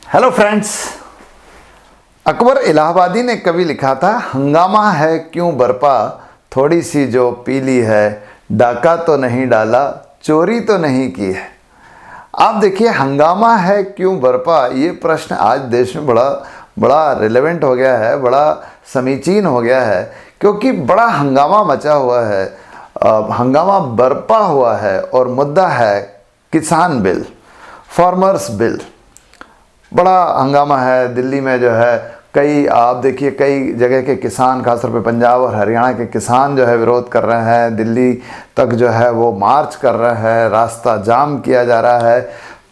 Hello friends, Akbar इलाहाबादी ने कभी लिखा था, हंगामा है क्यों बरपा, थोड़ी सी जो पीली है, डाका तो नहीं डाला, चोरी तो नहीं की है। आप देखिए, हंगामा है क्यों बरपा, ये प्रश्न आज देश में बड़ा रिलेवेंट हो गया है, बड़ा समीचीन हो गया है, क्योंकि बड़ा हंगामा मचा हुआ है, हंगामा बरपा हुआ है और मुद्दा है किसान बिल, फार्मर्स बिल। बड़ा हंगामा है दिल्ली में, जो है कई, आप देखिए कई जगह के किसान, खासतौर पे पंजाब और हरियाणा के किसान जो है विरोध कर रहे हैं, दिल्ली तक जो है वो मार्च कर रहे हैं, रास्ता जाम किया जा रहा है।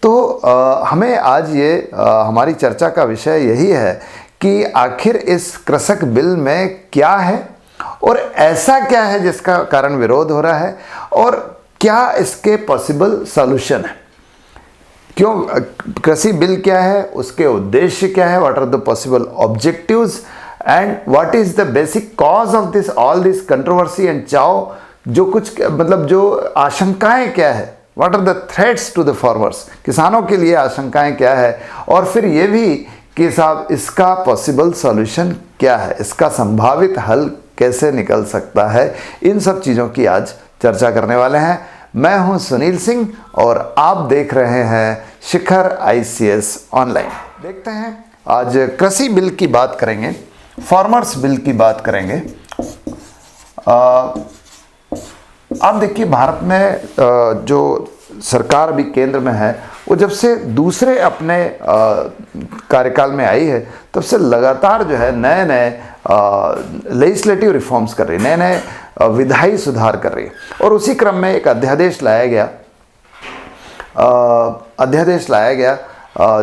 तो हमें आज ये हमारी चर्चा का विषय यही है कि आखिर इस कृषक बिल में क्या है और ऐसा क्या है जिसका कारण विरोध हो रहा है, और क्या इसके पॉसिबल सॉल्यूशन है। क्यों कृषि बिल क्या है, उसके उद्देश्य क्या है, what are the possible objectives and what is the basic cause of this all this controversy and chaos, जो कुछ मतलब जो आशंकाएं क्या है, what are the threats to the farmers, किसानों के लिए आशंकाएं क्या है, और फिर ये भी कि साहब इसका पॉसिबल सॉल्यूशन क्या है, इसका संभावित हल कैसे निकल सकता है। इन सब चीज़ों की आज चर्चा करने वाले हैं। मैं हूं सुनील सिंह और आप देख रहे हैं शिखर ICS ऑनलाइन। देखते हैं, आज कृषि बिल की बात करेंगे, फार्मर्स बिल की बात करेंगे। आप देखिए, भारत में जो सरकार अभी केंद्र में है, वो जब से दूसरे अपने कार्यकाल में आई है, तब से लगातार जो है नए नए लेजिस्लेटिव रिफॉर्म्स कर रही है, नए नए विधायी सुधार कर रही है। और उसी क्रम में एक अध्यादेश लाया गया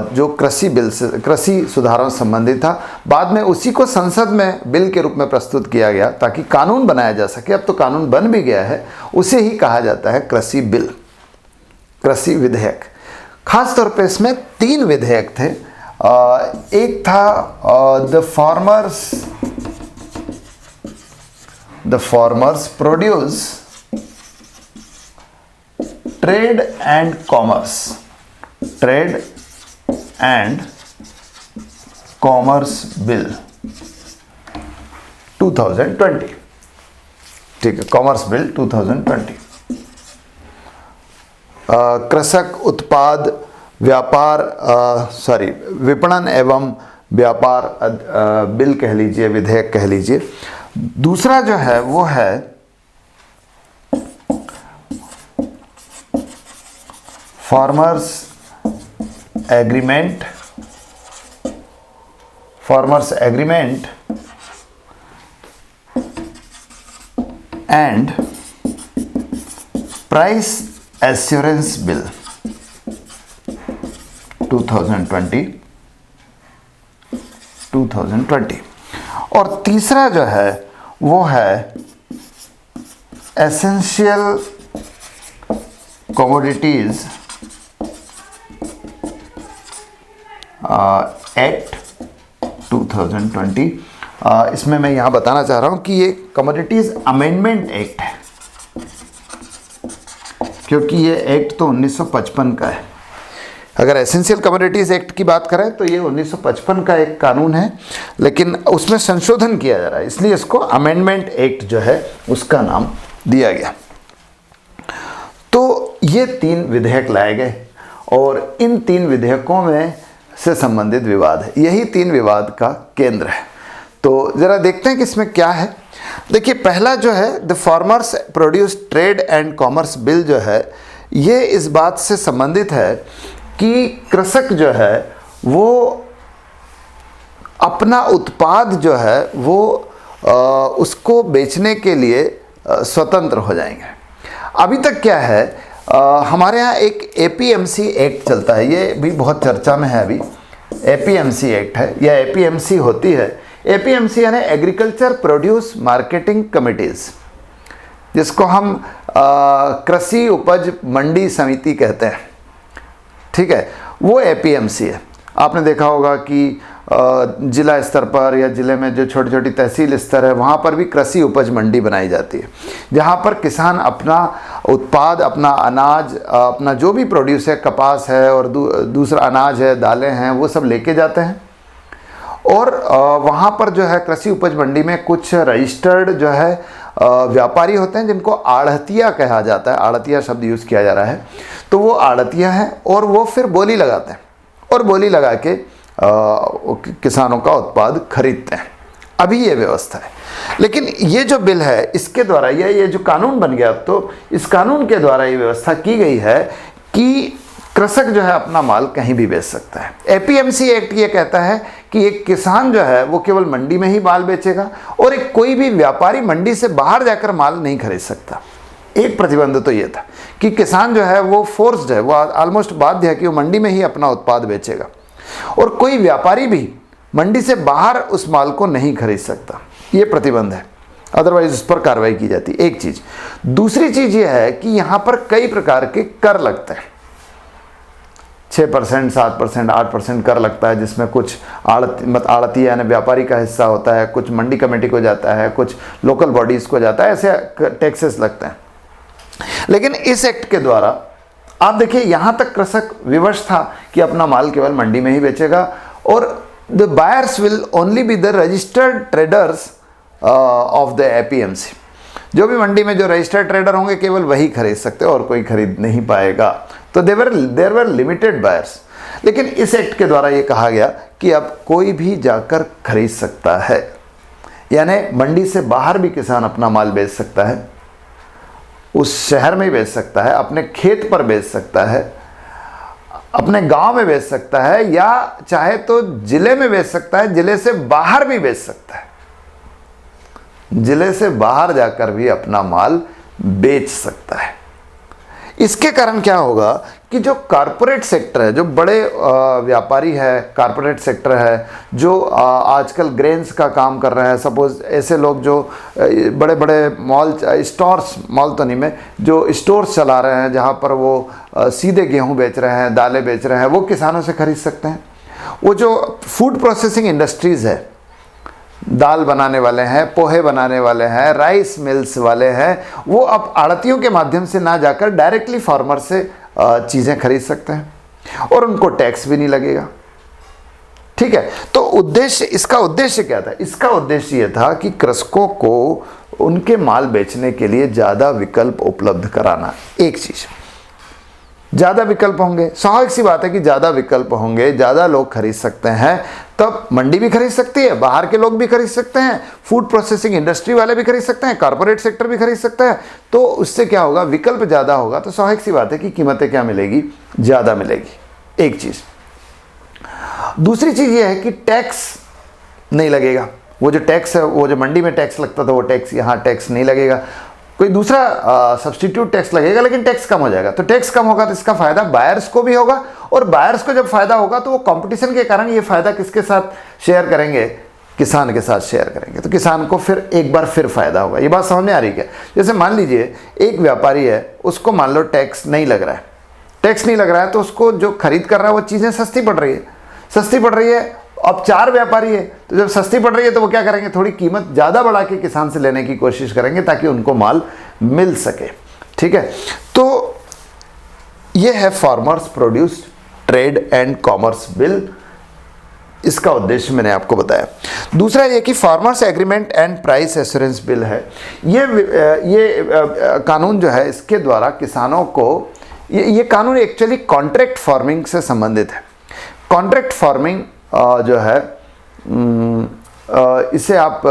जो कृषि बिल से, कृषि सुधारों से संबंधित था। बाद में उसी को संसद में बिल के रूप में प्रस्तुत किया गया ताकि कानून बनाया जा सके। अब तो कानून बन भी गया है, उसे ही कहा जाता है कृषि बिल, कृषि विधेयक। खास तौर पे इसमें 3 विधेयक थे। एक था the farmers produce trade and commerce bill 2020। ठीक है, कॉमर्स बिल 2020। कृषक उत्पाद विपणन एवं व्यापार बिल कह लीजिए, विधेयक कह लीजिए। दूसरा जो है वो है farmers agreement and price assurance bill 2020। और तीसरा जो है वो है एसेंशियल कमोडिटीज एक्ट 2020। इसमें मैं यहाँ बताना चाह रहा हूँ कि ये कमोडिटीज अमेंडमेंट एक्ट है, क्योंकि ये एक्ट तो 1955 का है। अगर एसेंशियल कमोडिटीज एक्ट की बात करें तो ये 1955 का एक कानून है, लेकिन उसमें संशोधन किया जा रहा है, इसलिए इसको अमेंडमेंट एक्ट जो है उसका नाम दिया गया। तो ये 3 विधेयक लाए गए और इन 3 विधेयकों में से संबंधित विवाद है, यही 3 विवाद का केंद्र है। तो ज़रा देखते हैं कि इसमें क्या है। देखिए, पहला जो है the farmers produce trade and commerce bill जो है, ये इस बात से संबंधित है कि कृषक जो है वो अपना उत्पाद जो है वो उसको बेचने के लिए स्वतंत्र हो जाएंगे। अभी तक क्या है, हमारे यहाँ एक APMC एक्ट चलता है, ये भी बहुत चर्चा में है अभी। APMC एक्ट है या APMC होती है। APMC यानी एग्रीकल्चर प्रोड्यूस मार्केटिंग कमिटीज़, जिसको हम कृषि उपज मंडी समिति कहते हैं। ठीक है, वो APMC है। आपने देखा होगा कि जिला स्तर पर या ज़िले में जो छोटी छोटी तहसील स्तर है वहाँ पर भी कृषि उपज मंडी बनाई जाती है, जहाँ पर किसान अपना उत्पाद, अपना अनाज, अपना जो भी प्रोड्यूस है, कपास है और दूसरा अनाज है, दालें हैं, वो सब लेके जाते हैं। और वहाँ पर जो है कृषि उपज मंडी में कुछ रजिस्टर्ड जो है व्यापारी होते हैं जिनको आढ़तिया कहा जाता है, आढ़तिया शब्द यूज़ किया जा रहा है। तो वो आढ़तिया हैं और वो फिर बोली लगाते हैं और बोली लगा के किसानों का उत्पाद खरीदते हैं। अभी ये व्यवस्था है। लेकिन ये जो बिल है इसके द्वारा ये जो कानून बन गया, अब तो इस कानून के द्वारा ये व्यवस्था की गई है कि कृषक जो है अपना माल कहीं भी बेच सकता है। एपीएमसी एक्ट ये कहता है कि एक किसान जो है वो केवल मंडी में ही माल बेचेगा और एक कोई भी व्यापारी मंडी से बाहर जाकर माल नहीं खरीद सकता। एक प्रतिबंध तो ये था कि किसान जो है वो फोर्स्ड है, वो ऑलमोस्ट बाध्य है कि वो मंडी में ही अपना उत्पाद बेचेगा और कोई व्यापारी भी मंडी से बाहर उस माल को नहीं खरीद सकता। ये प्रतिबंध है, अदरवाइज उस पर कार्रवाई की जाती है। एक चीज़। दूसरी चीज़ ये है कि यहाँ पर कई प्रकार के कर लगते हैं। 6%, 7%, 8% कर लगता है, जिसमें कुछ आड़ती यानी व्यापारी का हिस्सा होता है, कुछ मंडी कमेटी को जाता है, कुछ लोकल बॉडीज़ को जाता है, ऐसे टैक्सेस लगते हैं। लेकिन इस एक्ट के द्वारा आप देखिए यहाँ तक कृषक विवश था कि अपना माल केवल मंडी में ही बेचेगा और the buyers will only be the registered traders of the APMC. जो भी मंडी में जो रजिस्टर्ड ट्रेडर होंगे केवल वही खरीद सकते और कोई खरीद नहीं पाएगा। तो देर वर लिमिटेड बायर्स। लेकिन इस एक्ट के द्वारा ये कहा गया कि अब कोई भी जाकर खरीद सकता है, यानी मंडी से बाहर भी किसान अपना माल बेच सकता है, उस शहर में बेच सकता है, अपने खेत पर बेच सकता है, अपने गांव में बेच सकता है, या चाहे तो जिले में बेच सकता है, जिले से बाहर भी बेच सकता है। जिले से बाहर जाकर भी अपना माल बेच सकता है। इसके कारण क्या होगा कि जो कारपोरेट सेक्टर है, जो बड़े व्यापारी है, कारपोरेट सेक्टर है, जो आजकल ग्रेन्स का काम कर रहे हैं, सपोज ऐसे लोग जो बड़े बड़े मॉल स्टोर्स, मॉल तो नहीं में, जो स्टोर्स चला रहे हैं जहाँ पर वो सीधे गेहूं बेच रहे हैं, दालें बेच रहे हैं, वो किसानों से खरीद सकते हैं। वो जो फूड प्रोसेसिंग इंडस्ट्रीज़ है, दाल बनाने वाले हैं, पोहे बनाने वाले हैं, राइस मिल्स वाले हैं, वो अब आड़तियों के माध्यम से ना जाकर डायरेक्टली फार्मर से चीज़ें खरीद सकते हैं और उनको टैक्स भी नहीं लगेगा। ठीक है। तो उद्देश्य, इसका उद्देश्य क्या था? इसका उद्देश्य ये था कि कृषकों को उनके माल बेचने के लिए ज़्यादा विकल्प उपलब्ध कराना। एक चीज़, ज़्यादा विकल्प होंगे, स्वाभाविक सी बात है कि ज़्यादा विकल्प होंगे, ज़्यादा लोग खरीद सकते हैं, तब मंडी भी खरीद सकती है, बाहर के लोग भी खरीद सकते हैं, फूड प्रोसेसिंग इंडस्ट्री वाले भी खरीद सकते हैं, कॉर्पोरेट सेक्टर भी खरीद सकता है। तो उससे क्या होगा? विकल्प ज़्यादा होगा तो स्वाभाविक सी बात है कि कीमतें क्या मिलेगी? ज़्यादा मिलेगी। एक चीज़। दूसरी चीज़ ये है कि टैक्स नहीं लगेगा। वो जो टैक्स है, वो जो मंडी में टैक्स लगता था, वो टैक्स यहाँ टैक्स नहीं लगेगा। कोई दूसरा सब्स्टिट्यूट टैक्स लगेगा, लेकिन टैक्स कम हो जाएगा। तो टैक्स कम होगा तो इसका फ़ायदा बायर्स को भी होगा, और बायर्स को जब फ़ायदा होगा तो वो कंपटीशन के कारण ये फ़ायदा किसके साथ शेयर करेंगे? किसान के साथ शेयर करेंगे। तो किसान को फिर एक बार फिर फ़ायदा होगा। ये बात समझ में आ रही क्या? जैसे मान लीजिए एक व्यापारी है, उसको मान लो टैक्स नहीं लग रहा है, टैक्स नहीं लग रहा है तो उसको जो खरीद कर रहा है वो चीज़ें सस्ती पड़ रही है, सस्ती पड़ रही है। अब 4 व्यापारी है तो जब सस्ती पड़ रही है तो वो क्या करेंगे? थोड़ी कीमत ज़्यादा बढ़ा के किसान से लेने की कोशिश करेंगे ताकि उनको माल मिल सके। ठीक है। तो ये है farmers produced trade and commerce bill. इसका उद्देश्य मैंने आपको बताया। दूसरा ये कि farmers agreement and price assurance bill है। ये कानून जो है, इसके द्वारा किसानों को, ये कानून एक्चुअली कॉन्ट्रैक्ट फार्मिंग से संबंधित है। कॉन्ट्रैक्ट फार्मिंग जो है, इसे आप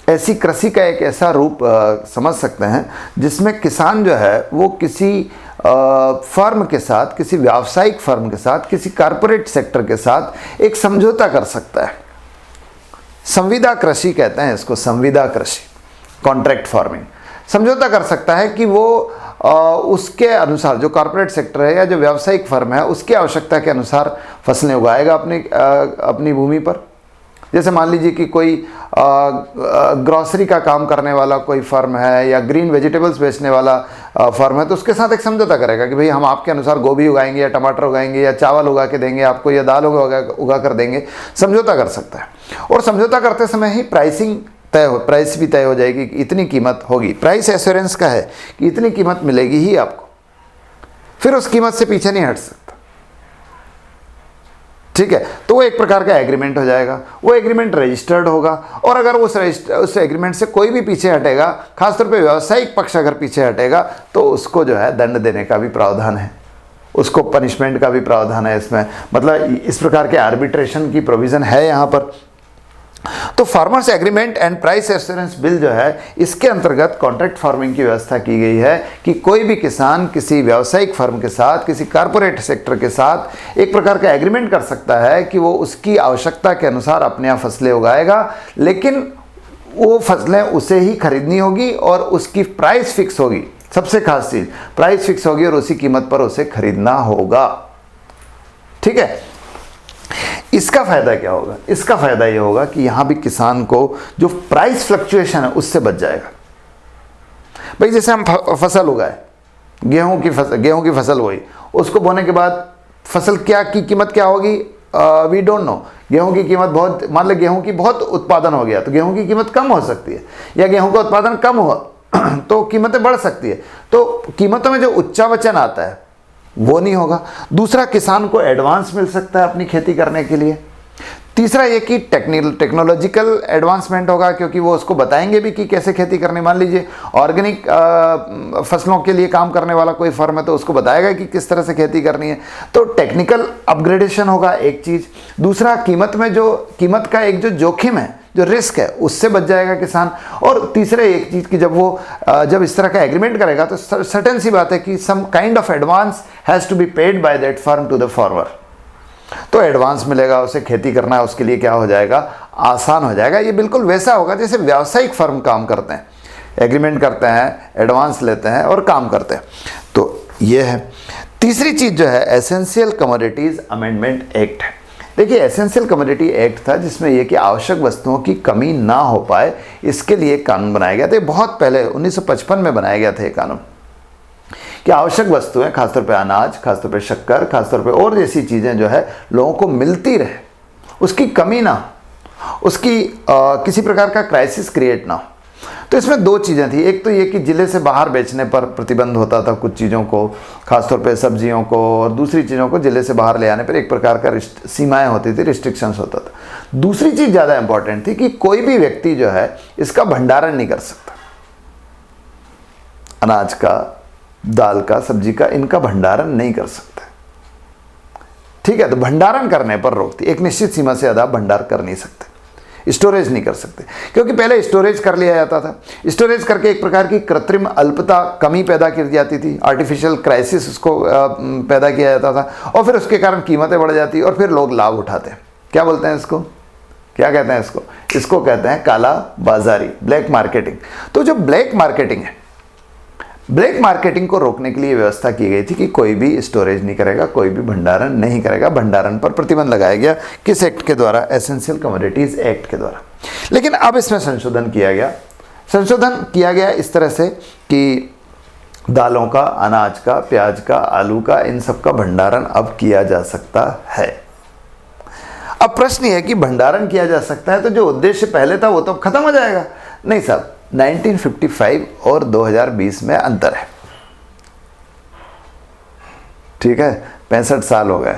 ऐसी कृषि का एक ऐसा रूप समझ सकते हैं जिसमें किसान जो है वो किसी फर्म के साथ, किसी व्यावसायिक फर्म के साथ, किसी कारपोरेट सेक्टर के साथ एक समझौता कर सकता है। संविदा कृषि कहते हैं इसको, संविदा कृषि, कॉन्ट्रैक्ट फार्मिंग। समझौता कर सकता है कि वो उसके अनुसार, जो कॉर्पोरेट सेक्टर है या जो व्यावसायिक फर्म है, उसकी आवश्यकता के अनुसार फसलें उगाएगा अपनी भूमि पर, जैसे मान लीजिए कि कोई ग्रॉसरी का काम करने वाला कोई फर्म है या ग्रीन वेजिटेबल्स बेचने वाला फर्म है, तो उसके साथ एक समझौता करेगा कि भाई हम आपके अनुसार गोभी उगाएंगे या टमाटर उगाएंगे या चावल उगा के देंगे आपको या दाल उगा कर देंगे, समझौता कर सकता है। और समझौता करते समय ही प्राइस भी तय हो जाएगी कि इतनी कीमत होगी। प्राइस एश्योरेंस का है कि इतनी कीमत मिलेगी ही आपको, फिर उस कीमत से पीछे नहीं हट सकता। ठीक है, तो वो एक प्रकार का एग्रीमेंट हो जाएगा, वो एग्रीमेंट रजिस्टर्ड होगा। और अगर उस एग्रीमेंट से कोई भी पीछे हटेगा, खासतौर पे व्यावसायिक पक्ष अगर पीछे हटेगा, तो उसको जो है दंड देने का भी प्रावधान है, उसको पनिशमेंट का भी प्रावधान है इसमें। मतलब इस प्रकार के आर्बिट्रेशन की प्रोविज़न है यहाँ पर। तो farmers agreement and price assurance bill जो है, इसके अंतर्गत कॉन्ट्रैक्ट फार्मिंग की व्यवस्था की गई है कि कोई भी किसान किसी व्यावसायिक फर्म के साथ, किसी कारपोरेट सेक्टर के साथ एक प्रकार का एग्रीमेंट कर सकता है कि वो उसकी आवश्यकता के अनुसार अपने यहाँ फसलें उगाएगा, लेकिन वो फसलें उसे ही खरीदनी होगी और उसकी प्राइस फिक्स होगी। सबसे खास चीज़, प्राइस फिक्स होगी और उसी कीमत पर उसे खरीदना होगा। ठीक है, इसका फायदा क्या होगा? इसका फायदा ये होगा कि यहां भी किसान को जो प्राइस फ्लक्चुएशन है उससे बच जाएगा। भाई जैसे हम फसल उगाए, गेहूं की फसल हुई, उसको बोने के बाद फसल की कीमत क्या होगी, वी डोंट नो। गेहूं की कीमत बहुत, मान लो गेहूं की बहुत उत्पादन हो गया तो गेहूं की कीमत कम हो सकती है, या गेहूं का उत्पादन कम हुआ तो कीमतें बढ़ सकती है। तो कीमतों में जो उच्चावचन आता है वो नहीं होगा। दूसरा, किसान को एडवांस मिल सकता है अपनी खेती करने के लिए। तीसरा ये कि टेक्नोलॉजिकल एडवांसमेंट होगा, क्योंकि वो उसको बताएंगे भी कि कैसे खेती करनी। मान लीजिए ऑर्गेनिक फसलों के लिए काम करने वाला कोई फर्म है तो उसको बताएगा कि किस तरह से खेती करनी है। तो टेक्निकल अपग्रेडेशन होगा एक चीज़। दूसरा, कीमत का एक जो जोखिम है, जो रिस्क है, उससे बच जाएगा किसान। और तीसरा एक चीज़ कि जब इस तरह का एग्रीमेंट करेगा तो सर्टेन सी बात है कि some kind of advance has to be paid by that firm to the farmer. तो एडवांस मिलेगा, उसे खेती करना है उसके लिए क्या हो जाएगा, आसान हो जाएगा। ये बिल्कुल वैसा होगा जैसे व्यावसायिक फर्म काम करते हैं, एग्रीमेंट करते हैं, एडवांस लेते हैं और काम करते हैं। तो ये है। तीसरी चीज़ जो है एसेंशियल कमोडिटीज़ अमेंडमेंट एक्ट है। देखिए, एसेंशियल कमोडिटी एक्ट था जिसमें यह कि आवश्यक वस्तुओं की कमी ना हो पाए, इसके लिए कानून बनाया गया था। ये बहुत पहले 1955 में बनाया गया था ये कानून, कि आवश्यक वस्तुएं, खासतौर पे अनाज, खासतौर पे शक्कर, खासतौर पे और जैसी चीज़ें जो है लोगों को मिलती रहे, उसकी कमी ना, उसकी किसी प्रकार का क्राइसिस क्रिएट ना हो। तो इसमें दो चीज़ें थी। एक तो ये कि जिले से बाहर बेचने पर प्रतिबंध होता था कुछ चीज़ों को, खासतौर पे सब्जियों को, और दूसरी चीज़ों को जिले से बाहर ले आने पर एक प्रकार का सीमाएं होती थी, रिस्ट्रिक्शंस होता था। दूसरी चीज़ ज़्यादा इंपॉर्टेंट थी कि कोई भी व्यक्ति जो है इसका भंडारण नहीं कर सकता, अनाज का, दाल का, सब्जी का, इनका भंडारण नहीं कर सकता। ठीक है, तो भंडारण करने पर रोक थी। एक निश्चित सीमा से ज़्यादा भंडार कर नहीं सकते, स्टोरेज नहीं कर सकते, क्योंकि पहले स्टोरेज कर लिया जाता था। स्टोरेज करके एक प्रकार की कृत्रिम अल्पता, कमी पैदा की जाती थी, आर्टिफिशियल क्राइसिस उसको पैदा किया जाता था, और फिर उसके कारण कीमतें बढ़ जाती और फिर लोग लाभ उठाते हैं। क्या बोलते हैं इसको, क्या कहते हैं इसको? इसको कहते हैं काला बाजारी, ब्लैक मार्केटिंग। तो जो ब्लैक मार्केटिंग है, ब्लैक मार्केटिंग को रोकने के लिए व्यवस्था की गई थी कि कोई भी स्टोरेज नहीं करेगा, कोई भी भंडारण नहीं करेगा। भंडारण पर प्रतिबंध लगाया गया, किस एक्ट के द्वारा? एसेंशियल कमोडिटीज एक्ट के द्वारा। लेकिन अब इसमें संशोधन किया गया इस तरह से कि दालों का, अनाज का, प्याज का, आलू का, इन सब का भंडारण अब किया जा सकता है। अब प्रश्न यह है कि भंडारण किया जा सकता है तो जो उद्देश्य पहले था वो तो अब खत्म हो जाएगा? नहीं साहब, 1955 और 2020 में अंतर है। ठीक है, 65 साल हो गए,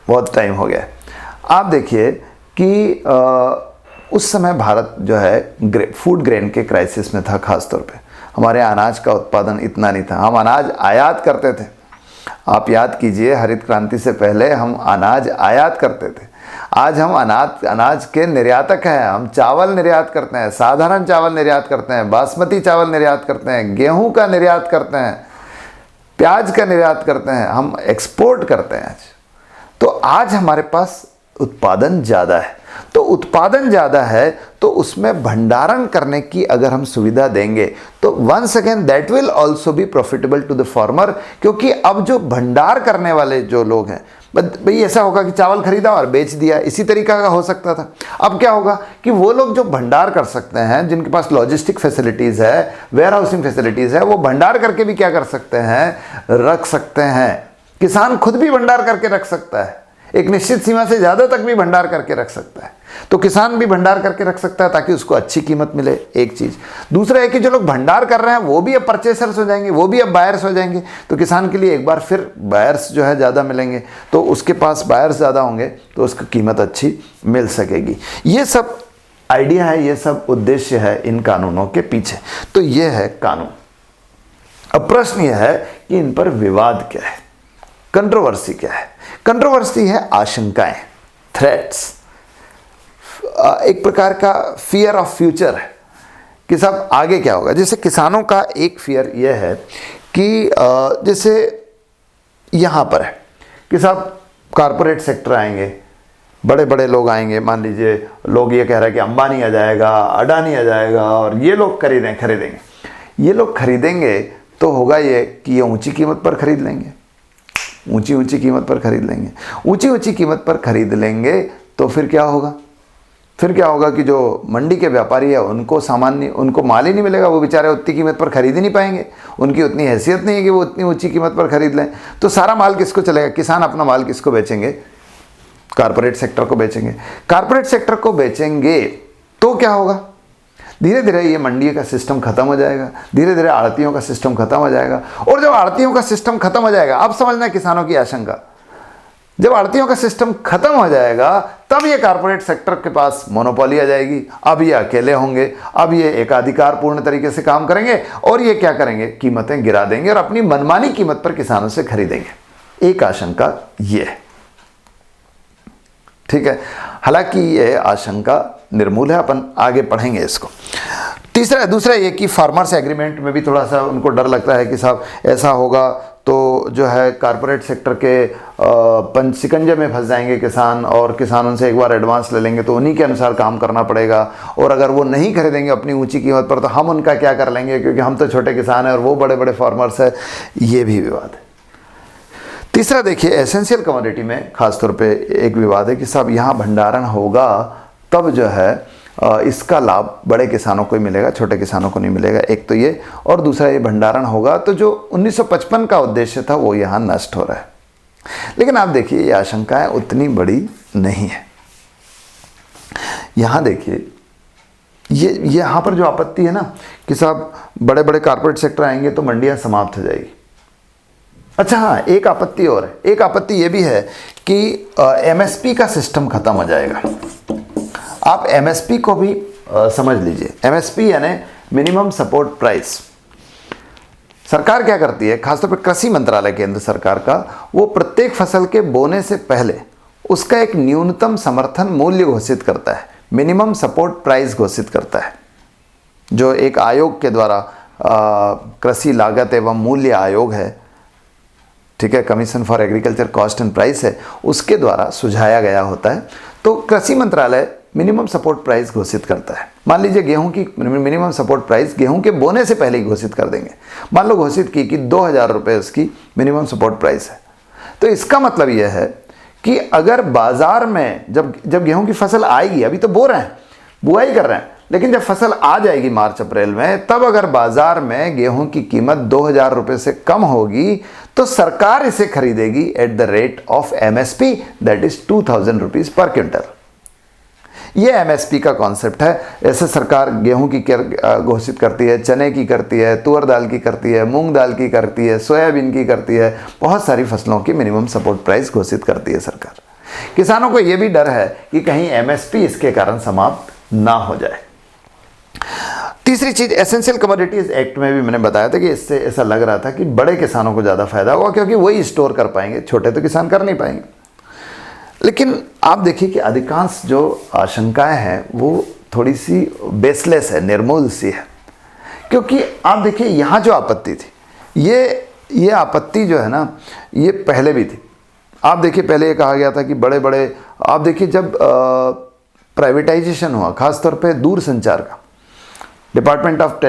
बहुत टाइम हो गया। आप देखिए कि उस समय भारत जो है फूड ग्रेन के क्राइसिस में था। खास तौर पे हमारे अनाज का उत्पादन इतना नहीं था, हम अनाज आयात करते थे। आप याद कीजिए, हरित क्रांति से पहले हम अनाज आयात करते थे। आज हम अनाज के निर्यातक हैं। हम चावल निर्यात करते हैं, साधारण चावल निर्यात करते हैं, बासमती चावल निर्यात करते हैं, गेहूं का निर्यात करते हैं, प्याज का निर्यात करते हैं, हम एक्सपोर्ट करते हैं आज। तो आज हमारे पास उत्पादन ज़्यादा है। तो उत्पादन ज़्यादा है तो उसमें भंडारण करने की अगर हम सुविधा देंगे तो once again that will also be profitable to the farmer, क्योंकि अब जो भंडार करने वाले जो लोग हैं, भाई ऐसा होगा कि चावल खरीदा और बेच दिया, इसी तरीका का हो सकता था। अब क्या होगा कि वो लोग जो भंडार कर सकते हैं, जिनके पास लॉजिस्टिक फैसिलिटीज़ है, वेयर हाउसिंग फैसिलिटीज़ है, वो भंडार करके भी क्या कर सकते हैं, रख सकते हैं। किसान खुद भी भंडार करके रख सकता है, एक निश्चित सीमा से ज़्यादा तक भी भंडार करके रख सकता है। तो किसान भी भंडार करके रख सकता है ताकि उसको अच्छी कीमत मिले, एक चीज़। दूसरा है कि जो लोग भंडार कर रहे हैं वो भी अब परचेसर्स हो जाएंगे, वो भी अब बायर्स हो जाएंगे। तो किसान के लिए एक बार फिर बायर्स जो है ज़्यादा मिलेंगे, तो उसके पास बायर्स ज़्यादा होंगे तो उसकी कीमत अच्छी मिल सकेगी। ये सब आइडिया है, ये सब उद्देश्य है इन कानूनों के पीछे। तो ये है कानून। अब प्रश्न यह है कि इन पर विवाद क्या है, कंट्रोवर्सी क्या है। कंट्रोवर्सी है आशंकाएं, थ्रेट्स, एक प्रकार का फियर ऑफ फ्यूचर है कि साहब आगे क्या होगा। जैसे किसानों का एक फियर यह है कि जैसे यहाँ पर है कि साहब कारपोरेट सेक्टर आएंगे, बड़े बड़े लोग आएंगे, मान लीजिए लोग ये कह रहे हैं कि अंबानी आ जाएगा, अडानी आ जाएगा और ये लोग खरीदेंगे। ये लोग खरीदेंगे तो होगा ये कि ये ऊंची कीमत पर खरीद लेंगे, ऊंची कीमत पर खरीद लेंगे। ऊंची कीमत पर खरीद लेंगे तो फिर क्या होगा, कि जो मंडी के व्यापारी है उनको माल ही नहीं मिलेगा, वो बेचारे उतनी कीमत पर खरीद ही नहीं पाएंगे, उनकी उतनी हैसियत नहीं है कि वो उतनी ऊंची कीमत पर खरीद लें। तो सारा माल किसको चलेगा, किसान अपना माल किसको बेचेंगे, कारपोरेट सेक्टर को बेचेंगे। कारपोरेट सेक्टर को बेचेंगे तो क्या होगा, धीरे धीरे ये मंडी का सिस्टम खत्म हो जाएगा, धीरे धीरे आड़तियों का सिस्टम खत्म हो जाएगा। और जब आड़तियों का सिस्टम खत्म हो जाएगा, अब समझना किसानों की आशंका, जब आड़तियों का सिस्टम खत्म हो जाएगा तब ये कारपोरेट सेक्टर के पास मोनोपोली आ जाएगी। अब ये अकेले होंगे, अब ये एकाधिकार पूर्ण तरीके से काम करेंगे और ये क्या करेंगे, कीमतें गिरा देंगे और अपनी मनमानी कीमत पर किसानों से खरीदेंगे। एक आशंका ये है, ठीक है। हालांकि ये आशंका निर्मूल है, अपन आगे पढ़ेंगे इसको। दूसरा ये कि फार्मर्स एग्रीमेंट में भी थोड़ा सा उनको डर लगता है कि साहब ऐसा होगा तो जो है कारपोरेट सेक्टर के शिकंजे में फंस जाएंगे किसान, और किसान उनसे एक बार एडवांस ले लेंगे तो उन्हीं के अनुसार काम करना पड़ेगा, और अगर वो नहीं खरीदेंगे अपनी ऊंची कीमत पर तो हम उनका क्या कर लेंगे, क्योंकि हम तो छोटे किसान हैं और वो बड़े बड़े फार्मर्स हैं। ये भी विवाद है। तीसरा देखिए, एसेंशियल कमोडिटी में खासतौर पे एक विवाद है कि साहब यहाँ भंडारण होगा तब जो है इसका लाभ बड़े किसानों को ही मिलेगा, छोटे किसानों को नहीं मिलेगा, एक तो ये। और दूसरा, ये भंडारण होगा तो जो 1955 का उद्देश्य था वो यहाँ नष्ट हो रहा है। लेकिन आप देखिए, ये आशंकाएं उतनी बड़ी नहीं है। यहाँ देखिए, ये यहाँ पर जो आपत्ति है ना कि साहब बड़े बड़े कारपोरेट सेक्टर आएंगे तो मंडियाँ समाप्त हो जाएगी। अच्छा हाँ, एक आपत्ति और है, एक आपत्ति ये भी है कि MSP का सिस्टम खत्म हो जाएगा। आप MSP को भी समझ लीजिए। MSP यानी मिनिमम सपोर्ट प्राइस। सरकार क्या करती है, खासतौर पर कृषि मंत्रालय केंद्र सरकार का, वो प्रत्येक फसल के बोने से पहले उसका एक न्यूनतम समर्थन मूल्य घोषित करता है, मिनिमम सपोर्ट प्राइस घोषित करता है, जो एक आयोग के द्वारा कृषि लागत एवं मूल्य आयोग है, ठीक है, commission for agriculture cost and price है, उसके द्वारा सुझाया गया होता है। तो कृषि मंत्रालय मिनिमम सपोर्ट प्राइस घोषित करता है। मान लीजिए गेहूं की मिनिमम सपोर्ट प्राइस गेहूं के बोने से पहले ही घोषित कर देंगे। मान लो घोषित की कि 2000 रुपये उसकी मिनिमम सपोर्ट प्राइस है, तो इसका मतलब यह है कि अगर बाजार में जब गेहूं की फसल आएगी, अभी तो बो रहे हैं, बुआई कर रहे हैं, लेकिन जब फसल आ जाएगी मार्च अप्रैल में, तब अगर बाजार में गेहूं की कीमत 2000 रुपये से कम होगी तो सरकार इसे खरीदेगी at the rate of MSP, that is 2000 rupees per quintal. ये MSP का कॉन्सेप्ट है। ऐसे सरकार गेहूं की घोषित करती है, चने की करती है, तुअर दाल की करती है, मूंग दाल की करती है, सोयाबीन की करती है, बहुत सारी फसलों की मिनिमम सपोर्ट प्राइस घोषित करती है सरकार। किसानों को यह भी डर है कि कहीं MSP इसके कारण समाप्त ना हो जाए। तीसरी चीज, एसेंशियल कमोडिटीज एक्ट में भी मैंने बताया था कि इससे ऐसा लग रहा था कि बड़े किसानों को ज़्यादा फायदा होगा, क्योंकि वही स्टोर कर पाएंगे, छोटे तो किसान कर नहीं पाएंगे। लेकिन आप देखिए कि अधिकांश जो आशंकाएं हैं वो थोड़ी सी बेसलेस है, निर्मूल सी है। क्योंकि आप देखिए, यहाँ जो आपत्ति थी, ये आपत्ति जो है ना, ये पहले भी थी। आप देखिए, पहले ये कहा गया था कि बड़े बड़े, आप देखिए जब प्राइवेटाइजेशन हुआ, खासतौर पे दूर संचार का, डिपार्टमेंट ऑफ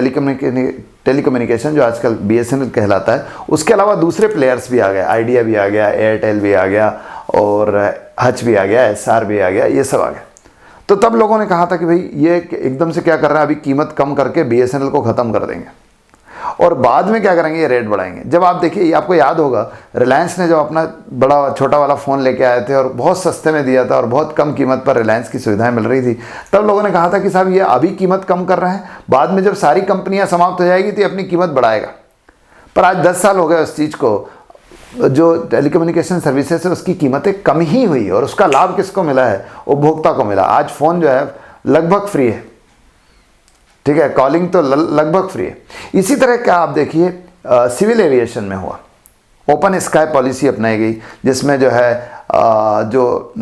टेलीकम्युनिकेशन जो आजकल BSNL कहलाता है, उसके अलावा दूसरे प्लेयर्स भी आ गए, आइडिया भी आ गया, एयरटेल भी आ गया, और हच भी आ गया, SR भी आ गया, ये सब आ गया। तो तब लोगों ने कहा था कि भाई ये एकदम से क्या कर रहे हैं, अभी कीमत कम करके BSNL को ख़त्म कर देंगे और बाद में क्या करेंगे, ये रेट बढ़ाएंगे। जब आप देखिए, आपको याद होगा रिलायंस ने जब अपना बड़ा छोटा वाला फ़ोन लेके आए थे और बहुत सस्ते में दिया था और बहुत कम कीमत पर रिलायंस की सुविधाएं मिल रही थी, तब लोगों ने कहा था कि साहब ये अभी कीमत कम कर रहे हैं, बाद में जब सारी कंपनियां समाप्त हो जाएगी तो ये अपनी कीमत बढ़ाएगा। पर आज 10 साल हो गए उस चीज़ को, जो टेलीकम्युनिकेशन सर्विसेज है उसकी कीमतें कम ही हुई और उसका लाभ किसको मिला है, उपभोक्ता को मिला। आज फ़ोन जो है लगभग फ्री है, ठीक है, कॉलिंग तो लगभग फ्री है। इसी तरह का आप देखिए सिविल एविएशन में हुआ, ओपन स्काई पॉलिसी अपनाई गई, जिसमें जो है जो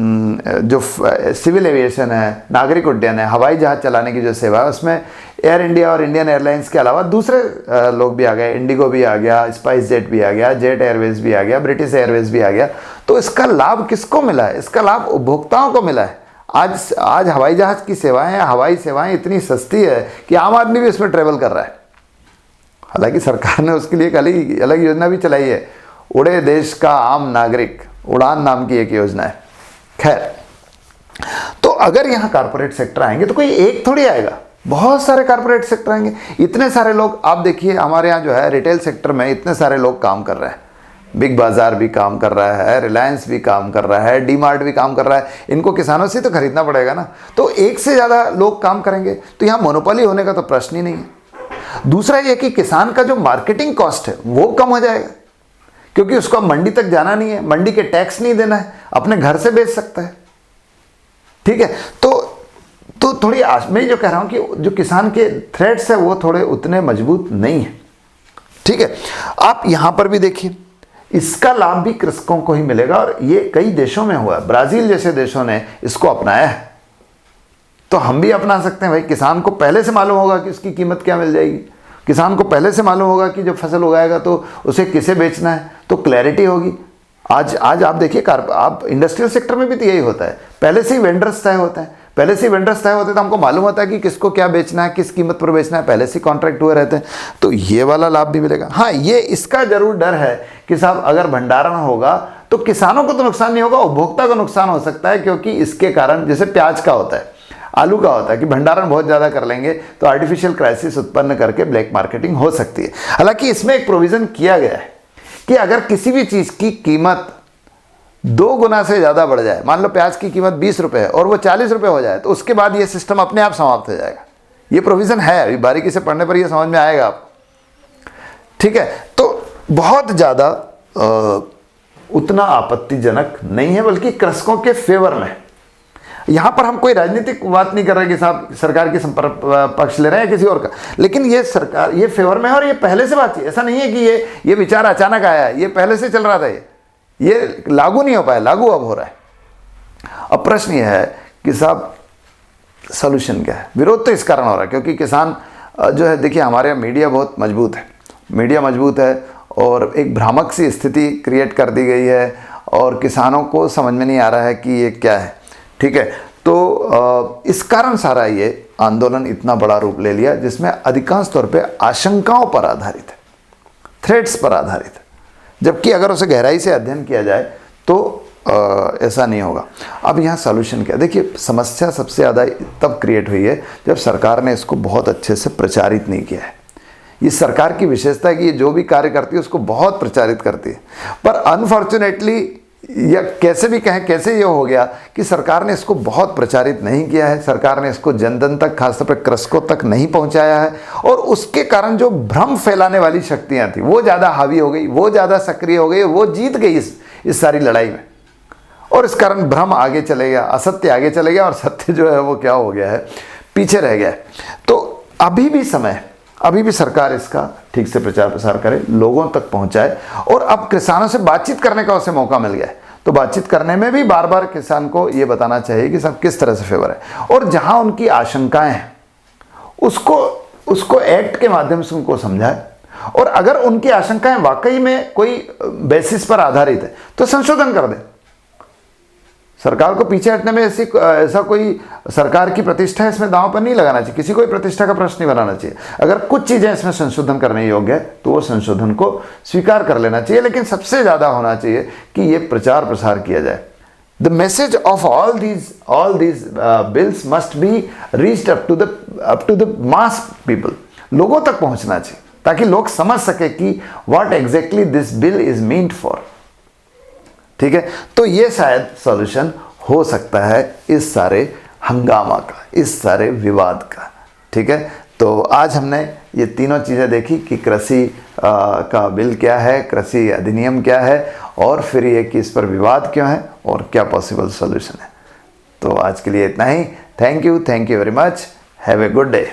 सिविल एविएशन है, नागरिक उड्डयन है, हवाई जहाज़ चलाने की जो सेवा है, उसमें एयर इंडिया और इंडियन एयरलाइंस के अलावा दूसरे लोग भी आ गए, इंडिगो भी आ गया, स्पाइस जेट भी आ गया, जेट एयरवेज भी आ गया, ब्रिटिश एयरवेज भी आ गया। तो इसका लाभ किसको मिला है, इसका लाभ उपभोक्ताओं को मिला है। आज हवाई जहाज़ की सेवाएं, हवाई सेवाएं इतनी सस्ती है कि आम आदमी भी इसमें ट्रेवल कर रहा है। हालांकि सरकार ने उसके लिए एक अलग योजना भी चलाई है, उड़े देश का आम नागरिक, उड़ान नाम की एक योजना है। खैर, तो अगर यहाँ कारपोरेट सेक्टर आएंगे तो कोई एक थोड़ी आएगा, बहुत सारे कारपोरेट सेक्टर आएंगे। इतने सारे लोग, आप देखिए हमारे यहाँ जो है रिटेल सेक्टर में इतने सारे लोग काम कर रहे हैं। बिग बाज़ार भी काम कर रहा है, रिलायंस भी काम कर रहा है, डीमार्ट भी काम कर रहा है। इनको किसानों से तो खरीदना पड़ेगा ना, तो एक से ज़्यादा लोग काम करेंगे तो यहाँ मोनोपोली होने का तो प्रश्न ही नहीं है। दूसरा ये कि किसान का जो मार्केटिंग कॉस्ट है वो कम हो जाएगा, क्योंकि उसको मंडी तक जाना नहीं है, मंडी के टैक्स नहीं देना है, अपने घर से बेच सकता है। ठीक है, तो थोड़ी मैं जो कह रहा हूं कि जो किसान के थ्रेड्स है वो थोड़े उतने मजबूत नहीं है। ठीक है, आप यहां पर भी देखिए, इसका लाभ भी कृषकों को ही मिलेगा और ये कई देशों में हुआ है। ब्राजील जैसे देशों ने इसको अपनाया है, तो हम भी अपना सकते हैं। भाई, किसान को पहले से मालूम होगा कि उसकी कीमत क्या मिल जाएगी, किसान को पहले से मालूम होगा कि जब फसल उगाएगा तो उसे किसे बेचना है, तो क्लैरिटी होगी। आज आप देखिए, आप इंडस्ट्रियल सेक्टर में भी तो यही होता है, पहले से ही वेंडर्स तय होते हैं, तो हमको मालूम होता है कि किसको क्या बेचना है, किस कीमत पर बेचना है, पहले से कॉन्ट्रैक्ट हुए रहते हैं। तो ये वाला लाभ भी मिलेगा। हाँ, ये इसका जरूर डर है कि साहब अगर भंडारण होगा तो किसानों को तो नुकसान नहीं होगा, उपभोक्ता को नुकसान हो सकता है, क्योंकि इसके कारण, जैसे प्याज का होता है, आलू का होता है कि भंडारण बहुत ज़्यादा कर लेंगे तो आर्टिफिशियल क्राइसिस उत्पन्न करके ब्लैक मार्केटिंग हो सकती है। हालांकि इसमें एक प्रोविज़न किया गया है कि अगर किसी भी चीज़ की कीमत 2 गुना से ज़्यादा बढ़ जाए, मान लो प्याज की कीमत 20 रुपये है और वो 40 रुपये हो जाए, तो उसके बाद ये सिस्टम अपने आप समाप्त हो जाएगा। ये प्रोविज़न है, अभी बारीकी से पढ़ने पर ये समझ में आएगा आप। ठीक है, तो बहुत ज़्यादा उतना आपत्तिजनक नहीं है, बल्कि कृषकों के फेवर में। यहाँ पर हम कोई राजनीतिक बात नहीं कर रहे कि साहब सरकार के पक्ष ले रहे हैं किसी और का, लेकिन ये सरकार ये फेवर में है और ये पहले से बात है। ऐसा नहीं है कि ये विचार अचानक आया है, ये पहले से चल रहा था। ये लागू नहीं हो पाया, लागू अब हो रहा है। अब प्रश्न ये है कि साहब सॉल्यूशन क्या है। विरोध तो इस कारण हो रहा है क्योंकि किसान जो है, देखिए हमारे यहाँ मीडिया बहुत मजबूत है, मीडिया मजबूत है और एक भ्रामक सी स्थिति क्रिएट कर दी गई है और किसानों को समझ में नहीं आ रहा है कि ये क्या है। ठीक है, तो इस कारण सारा ये आंदोलन इतना बड़ा रूप ले लिया, जिसमें अधिकांश तौर पे आशंकाओं पर आधारित है, थ्रेट्स पर आधारित है। जबकि अगर उसे गहराई से अध्ययन किया जाए तो ऐसा नहीं होगा। अब यहाँ सॉल्यूशन क्या? देखिए, समस्या सबसे ज़्यादा तब क्रिएट हुई है जब सरकार ने इसको बहुत अच्छे से प्रचारित नहीं किया है। ये सरकार की विशेषता है कि ये जो भी कार्य करती है उसको बहुत प्रचारित करती है, पर अनफॉर्चुनेटली, या कैसे भी कहें, कैसे ये हो गया कि सरकार ने इसको बहुत प्रचारित नहीं किया है, सरकार ने इसको जन जन तक, खासतौर पर कृषकों तक नहीं पहुंचाया है, और उसके कारण जो भ्रम फैलाने वाली शक्तियां थी वो ज़्यादा हावी हो गई, वो ज़्यादा सक्रिय हो गई, वो जीत गई इस सारी लड़ाई में, और इस कारण भ्रम आगे चले गया, असत्य आगे चले गया और सत्य जो है वो क्या हो गया है, पीछे रह गया है। तो अभी भी समय, अभी भी सरकार इसका ठीक से प्रचार प्रसार करे, लोगों तक पहुंचाए, और अब किसानों से बातचीत करने का उसे मौका मिल गया है, तो बातचीत करने में भी बार बार किसान को ये बताना चाहिए कि सब किस तरह से फेवर है, और जहां उनकी आशंकाएं हैं उसको एक्ट के माध्यम से उनको समझाए, और अगर उनकी आशंकाएं वाकई में कोई बेसिस पर आधारित है तो संशोधन कर दे। सरकार को पीछे हटने में ऐसा कोई सरकार की प्रतिष्ठा इसमें दांव पर नहीं लगाना चाहिए, किसी को भी प्रतिष्ठा का प्रश्न नहीं बनाना चाहिए। अगर कुछ चीज़ें इसमें संशोधन करने योग्य है तो वो संशोधन को स्वीकार कर लेना चाहिए, लेकिन सबसे ज़्यादा होना चाहिए कि ये प्रचार प्रसार किया जाए। The message of all these bills must be reached up to the mass people. लोगों तक पहुंचना चाहिए ताकि लोग समझ सके कि what exactly this bill is meant for. ठीक है, तो ये शायद सॉल्यूशन हो सकता है इस सारे हंगामा का, इस सारे विवाद का। ठीक है, तो आज हमने ये तीनों चीज़ें देखी कि कृषि का बिल क्या है, कृषि अधिनियम क्या है, और फिर ये कि इस पर विवाद क्यों है और क्या पॉसिबल सॉल्यूशन है। तो आज के लिए इतना ही। Thank you very much. Have a good day.